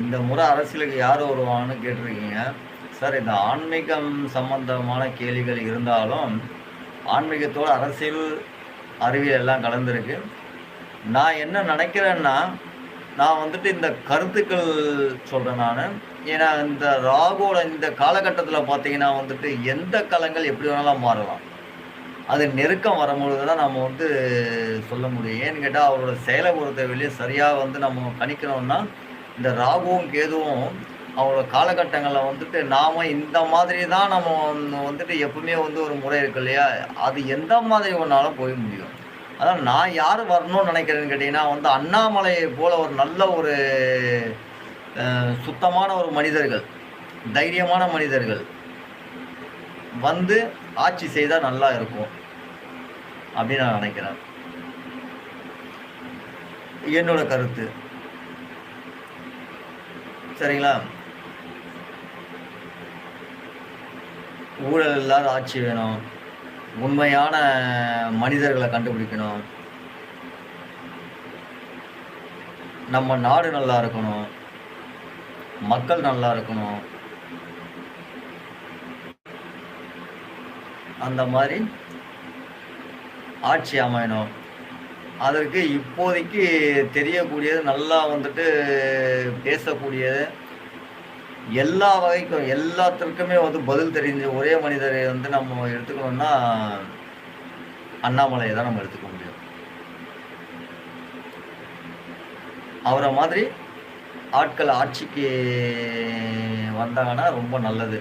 இந்த முறை அரசியலுக்கு யார் வருவாங்கன்னு கேட்டிருக்கீங்க. சார், இந்த ஆன்மீகம் சம்பந்தமான கேள்விகள் இருந்தாலும், ஆன்மீகத்தோட அரசியல், அறிவியல் எல்லாம் கலந்திருக்கு. நான் என்ன நினைக்கிறேன்னா, நான் வந்துட்டு இந்த கருத்துக்கள் சொல்றேன் நானு. ஏன்னா, இந்த ராகுவோட இந்த காலகட்டத்தில பார்த்தீங்கன்னா வந்துட்டு, எந்த காலங்கள் எப்படி வேணாலும் மாறலாம். அது நெருக்கம் வரும்பொழுது தான் நம்ம வந்து சொல்ல முடியும். ஏன்னு கேட்டா, அவரோட செயல பொறுத்தவரையிலும் சரியா வந்து நம்ம கணிக்கணும்னா, இந்த ராகுவும், கேதுவும் அவரோட காலகட்டங்கள்ல வந்துட்டு நாம இந்த மாதிரி தான் நம்ம வந்துட்டு எப்பவுமே வந்து ஒரு முறை இருக்கு இல்லையா? அது எந்த மாதிரி வேணாலும் போய் முடியும். அதான் நான் யாரு வரணும்னு நினைக்கிறேன்னு கேட்டீங்கன்னா, வந்து அண்ணாமலையை போல ஒரு நல்ல ஒரு சுத்தமான ஒரு மனிதர்கள், தைரியமான மனிதர்கள் வந்து ஆட்சி செய்தா நல்லா இருக்கும். அப்படின்னு நான் நினைக்கிறேன். என்னோட கருத்து. சரிங்களா? ஊழல் இல்லாத ஆட்சி வேணும். உண்மையான மனிதர்கள கண்டுபிடிக்கணும். நம்ம நாடு நல்லா இருக்கணும். மக்கள் நல்லா இருக்கணும். அந்த மாரி ஆட்சி அமையணும். அதற்கு இப்போதைக்கு தெரியக்கூடியது, நல்லா வந்துட்டு பேசக்கூடியது, எல்லா வகைக்கும் எல்லாத்திற்குமே வந்து பதில் தெரிஞ்ச ஒரே மனிதரை வந்து நம்ம எடுத்துக்கணும்னா, அண்ணாமலைய தான் நம்ம எடுத்துக்க முடியும். அவர மாதிரி ஆட்கள் ஆட்சிக்கு வந்தாங்கன்னா ரொம்ப நல்லது.